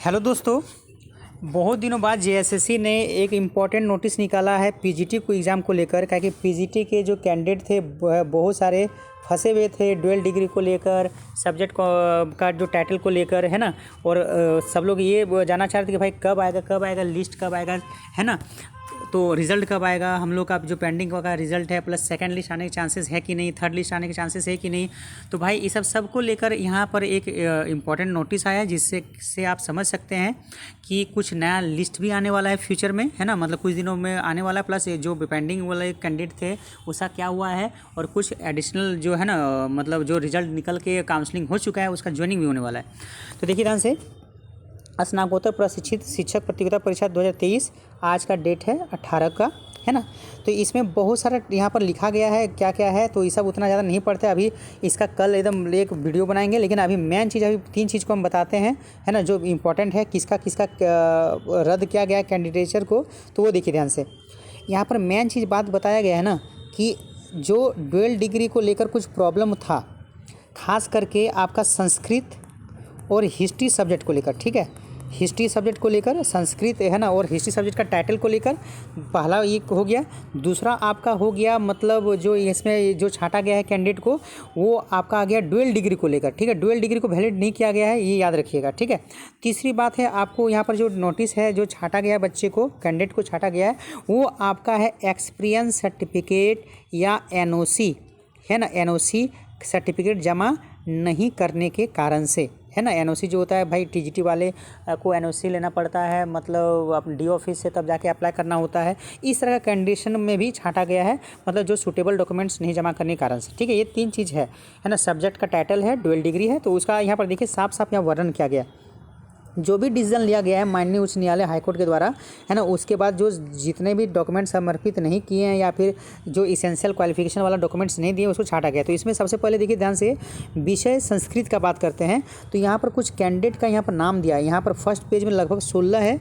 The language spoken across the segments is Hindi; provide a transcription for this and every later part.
हेलो दोस्तों। बहुत दिनों बाद जेएसएससी ने एक इम्पॉर्टेंट नोटिस निकाला है पीजीटी को एग्ज़ाम को लेकर। क्या कि पीजीटी के जो कैंडिडेट थे बहुत सारे फंसे हुए थे डुअल डिग्री को लेकर, सब्जेक्ट का जो टाइटल को लेकर, है ना। और सब लोग ये जानना चाह रहे थे कि भाई कब आएगा लिस्ट कब आएगा, है ना। तो रिज़ल्ट कब आएगा, हम लोग का जो पेंडिंग का रिज़ल्ट है, प्लस सेकंड लिस्ट आने के चांसेस है कि नहीं, थर्ड लिस्ट आने के चांसेस है कि नहीं। तो भाई ये सब को लेकर यहाँ पर एक इम्पॉर्टेंट नोटिस आया जिससे आप समझ सकते हैं कि कुछ नया लिस्ट भी आने वाला है फ्यूचर में, है ना। मतलब कुछ दिनों में आने वाला है, प्लस जो पेंडिंग वाले कैंडिडेट थे उसका क्या हुआ है, और कुछ एडिशनल जो है ना, मतलब जो रिज़ल्ट निकल के काउंसलिंग हो चुका है उसका ज्वाइनिंग भी होने वाला है। तो देखिए ध्यान से, स्नातकोत्तर प्रशिक्षित शिक्षक प्रतियोगिता परीक्षा 2023 आज का डेट है 18 का, है ना। तो इसमें बहुत सारा यहाँ पर लिखा गया है क्या क्या है, तो ये सब उतना ज़्यादा नहीं पढ़ते अभी। इसका कल एकदम एक वीडियो बनाएंगे, लेकिन अभी मेन चीज़ अभी 3 चीज़ को हम बताते हैं, है ना, जो इम्पोर्टेंट है। किसका रद्द किया गया कैंडिडेचर को, तो वो देखिए ध्यान से। यहाँ पर मेन चीज़ बात बताया गया है ना कि जो डुअल डिग्री को लेकर कुछ प्रॉब्लम था, खास करके आपका संस्कृत और हिस्ट्री सब्जेक्ट को लेकर, ठीक है। हिस्ट्री सब्जेक्ट को लेकर संस्कृत, है ना, और हिस्ट्री सब्जेक्ट का टाइटल को लेकर पहला ये हो गया। दूसरा आपका हो गया, मतलब जो इसमें जो छांटा गया है कैंडिडेट को, वो आपका आ गया डुअल डिग्री को लेकर, ठीक है। डुअल डिग्री को वैलिड नहीं किया गया है, ये याद रखिएगा, ठीक है। तीसरी बात है, आपको यहाँ पर जो नोटिस है, जो छांटा गया है बच्चे को, कैंडिडेट को छांटा गया है, वो आपका है एक्सपीरियंस सर्टिफिकेट या एनओसी, है ना। एनओसी सर्टिफिकेट जमा नहीं करने के कारण से, है ना। एनओसी जो होता है भाई, टीजीटी वाले को एनओसी लेना पड़ता है, मतलब अपने डी ऑफिस से तब जाके अप्लाई करना होता है। इस तरह का कंडीशन में भी छांटा गया है, मतलब जो सूटेबल डॉक्यूमेंट्स नहीं जमा करने के कारण से, ठीक है। ये 3 चीज़ है ना। सब्जेक्ट का टाइटल है, डुअल डिग्री है, तो उसका यहाँ पर देखिए साफ साफ यहाँ वर्णन किया गया। जो भी डिसीजन लिया गया है माननीय उच्च न्यायालय हाईकोर्ट के द्वारा, है ना, उसके बाद जो जितने भी डॉक्यूमेंट समर्पित नहीं किए हैं या फिर जो इसेंशियल क्वालिफिकेशन वाला डॉक्यूमेंट्स नहीं दिए, उसको छांटा गया। तो इसमें सबसे पहले देखिए ध्यान से, विषय संस्कृत का बात करते हैं। तो यहाँ पर कुछ कैंडिडेट का यहाँ पर नाम दिया है। यहाँ पर फर्स्ट पेज में लगभग 16 है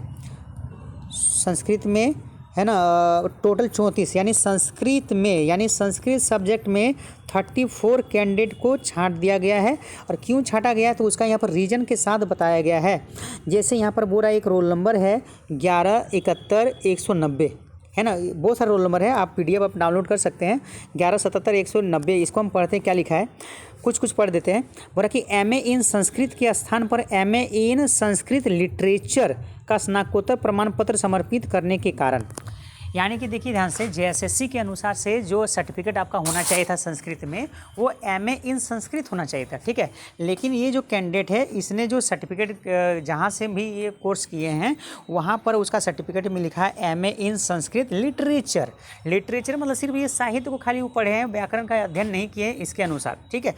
संस्कृत में, है ना। टोटल 34, यानी संस्कृत सब्जेक्ट में 34 कैंडिडेट को छांट दिया गया है। और क्यों छांटा गया है, तो उसका यहाँ पर रीजन के साथ बताया गया है। जैसे यहाँ पर बोला एक रोल नंबर है 117190, है ना। बहुत सारे रोल नंबर है, आप PDF आप डाउनलोड कर सकते हैं। 1177-190, इसको हम पढ़ते हैं क्या लिखा है, कुछ पढ़ देते हैं। बोला कि MA इन संस्कृत के स्थान पर MA इन संस्कृत लिटरेचर का स्नातकोत्तर प्रमाण पत्र समर्पित करने के कारण, यानी कि देखिए ध्यान से, जेएसएससी के अनुसार से जो सर्टिफिकेट आपका होना चाहिए था संस्कृत में, वो MA इन संस्कृत होना चाहिए था, ठीक है। लेकिन ये जो कैंडिडेट है, इसने जो सर्टिफिकेट जहाँ से भी ये कोर्स किए हैं, वहाँ पर उसका सर्टिफिकेट में लिखा है MA इन संस्कृत लिटरेचर। लिटरेचर मतलब सिर्फ ये साहित्य को खाली वो पढ़े हैं, व्याकरण का अध्ययन नहीं किए हैं इसके अनुसार, ठीक है।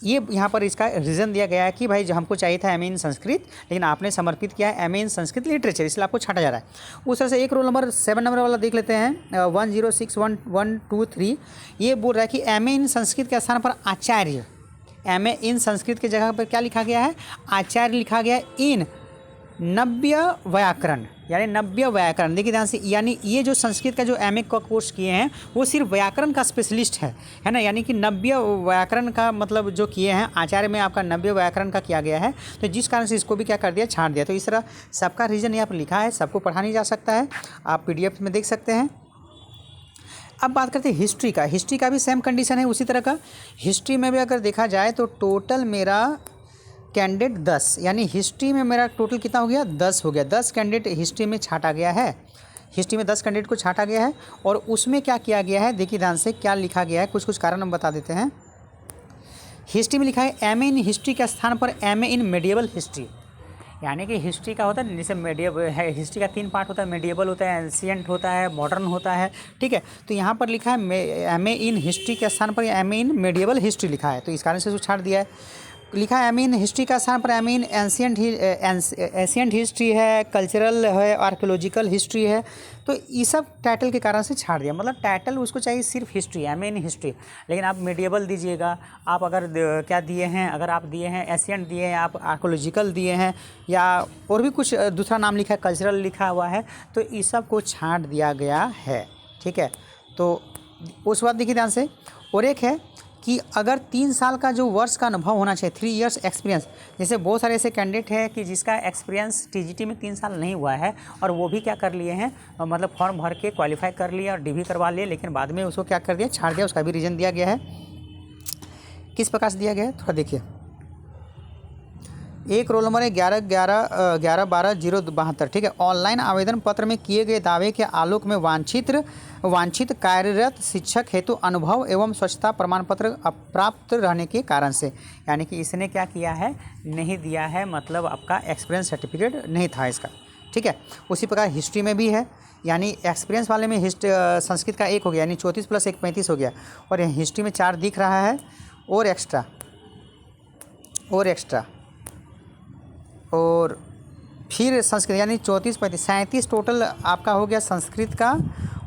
ये यहाँ पर इसका रीज़न दिया गया है कि भाई जो हमको चाहिए था MA इन संस्कृत, लेकिन आपने समर्पित किया है MA इन संस्कृत लिटरेचर, इसलिए आपको छांटा जा रहा है। उस तरह से एक रोल नंबर 7 नंबर वाला देख लेते हैं, 106123। ये बोल रहा है कि MA इन संस्कृत के स्थान पर आचार्य, MA इन संस्कृत की जगह पर क्या लिखा गया है, आचार्य लिखा गया है इन नव्य व्याकरण, यानी नव्य व्याकरण। देखिए ध्यान से, यानी ये जो संस्कृत का जो MA का कोर्स किए हैं, वो सिर्फ व्याकरण का स्पेशलिस्ट है ना। यानी कि नव्य व्याकरण का मतलब जो किए हैं, आचार्य में आपका नव्य व्याकरण का किया गया है, तो जिस कारण से इसको भी क्या कर दिया, छांट दिया। तो इस तरह सबका रीज़न यहाँ पर लिखा है, सबको पढ़ा नहीं जा सकता है, आप PDF में देख सकते हैं। अब बात करते हैं हिस्ट्री का। हिस्ट्री का भी सेम कंडीशन है उसी तरह का। हिस्ट्री में भी अगर देखा जाए तो टोटल मेरा कैंडिडेट 10, यानी हिस्ट्री में मेरा टोटल कितना हो गया, 10 हो गया। 10 कैंडिडेट हिस्ट्री में छांटा गया है। हिस्ट्री में 10 कैंडिडेट को छांटा गया है। और उसमें क्या किया गया है, देखिए ध्यान से क्या लिखा गया है, कुछ कारण हम बता देते हैं। हिस्ट्री में लिखा है MA इन हिस्ट्री के स्थान पर MA इन मेडिएवल हिस्ट्री, यानी कि हिस्ट्री का होता है जैसे मेडिएवल है, हिस्ट्री का 3 पार्ट होता है, मेडिएवल होता है, एंशिएंट होता है, मॉडर्न होता है, ठीक है। तो यहाँ पर लिखा है MA इन हिस्ट्री के स्थान पर MA इन मेडिएवल हिस्ट्री लिखा है, तो इस कारण से उसको छांट दिया है। लिखा है MA इन हिस्ट्री का स्थान पर MA इन एंशिएंट हिस्ट्री है, कल्चरल है, आर्कियोलॉजिकल हिस्ट्री है। तो ये सब टाइटल के कारण से छाड़ दिया, मतलब टाइटल उसको चाहिए सिर्फ हिस्ट्री, MA इन हिस्ट्री। लेकिन आप मेडिएवल दीजिएगा, आप अगर क्या दिए हैं, अगर आप दिए हैं एशियंट दिए हैं, आप आर्कियोलॉजिकल दिए हैं, या और भी कुछ दूसरा नाम लिखा है, कल्चरल लिखा हुआ है, तो इस सब को छांट दिया गया है, ठीक है। तो उस बात देखिए ध्यान से। और एक है कि अगर 3 साल का जो वर्ष का अनुभव होना चाहिए, 3 इयर्स एक्सपीरियंस। जैसे बहुत सारे ऐसे कैंडिडेट हैं कि जिसका एक्सपीरियंस टीजीटी में 3 साल नहीं हुआ है और वो भी क्या कर लिए हैं, मतलब फॉर्म भर के क्वालिफाई कर लिया और डिग्री करवा लिए, लेकिन बाद में उसको क्या कर दिया, छाड़ दिया। उसका भी रीज़न दिया गया है। किस प्रकार से दिया गया है थोड़ा देखिए। एक रोल नंबर है 11/12/072, ठीक है। ऑनलाइन आवेदन पत्र में किए गए दावे के आलोक में वांछित कार्यरत शिक्षक हेतु अनुभव एवं स्वच्छता प्रमाण पत्र अप्राप्त रहने के कारण से, यानी कि इसने क्या किया है, नहीं दिया है, मतलब आपका एक्सपीरियंस सर्टिफिकेट नहीं था इसका, ठीक है। उसी प्रकार हिस्ट्री में भी है, यानी एक्सपीरियंस वाले में संस्कृत का 1 हो गया, यानी 34 + 1 35 हो गया, और हिस्ट्री में 4 दिख रहा है, और एक्स्ट्रा और फिर संस्कृत, यानी 34 35 37 टोटल आपका हो गया संस्कृत का,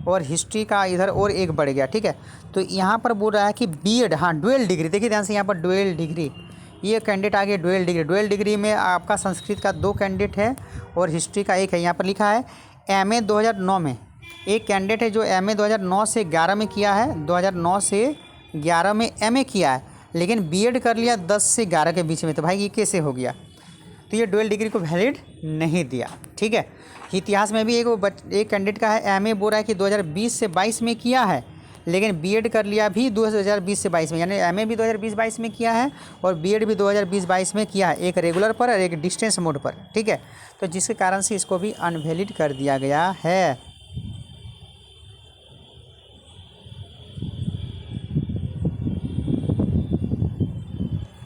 और हिस्ट्री का इधर और 1 बढ़ गया, ठीक है। तो यहाँ पर बोल रहा है कि बीएड, हाँ डुअल डिग्री, देखिए ध्यान से यहाँ पर डुअल डिग्री, ये कैंडिडेट आ गया डुअल डिग्री में आपका संस्कृत का 2 कैंडिडेट है और हिस्ट्री का 1 है। यहाँ पर लिखा है एमए 2009 में एक कैंडिडेट है जो एमए 2009 से 11 में किया है, 2009 से 11 में एमए किया है, लेकिन बीएड कर लिया 10 से 11 के बीच में। तो भाई ये कैसे हो गया, तो ये डुअल डिग्री को वैलिड नहीं दिया, ठीक है। इतिहास में भी एक कैंडिडेट का है, एमए बोल रहा है कि 2020 से 22 में किया है, लेकिन बीएड कर लिया भी 2020 से 22 में, यानी एमए भी 2020-22 में किया है और बीएड भी 2020-22 में किया है, एक रेगुलर पर और एक डिस्टेंस मोड पर, ठीक है। तो जिसके कारण से इसको भी अनवैलिड कर दिया गया है।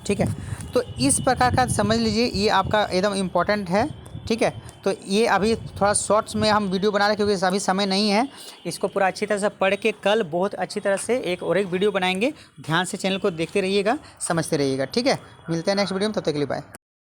ठीक है, तो इस प्रकार का समझ लीजिए, ये आपका एकदम इम्पोर्टेंट है, ठीक है। तो ये अभी थोड़ा शॉर्ट्स में हम वीडियो बना रहे हैं क्योंकि अभी समय नहीं है। इसको पूरा अच्छी तरह से पढ़ के कल बहुत अच्छी तरह से एक वीडियो बनाएंगे। ध्यान से चैनल को देखते रहिएगा, समझते रहिएगा, ठीक है। मिलते हैं नेक्स्ट वीडियो में, तब तक के लिए बाय।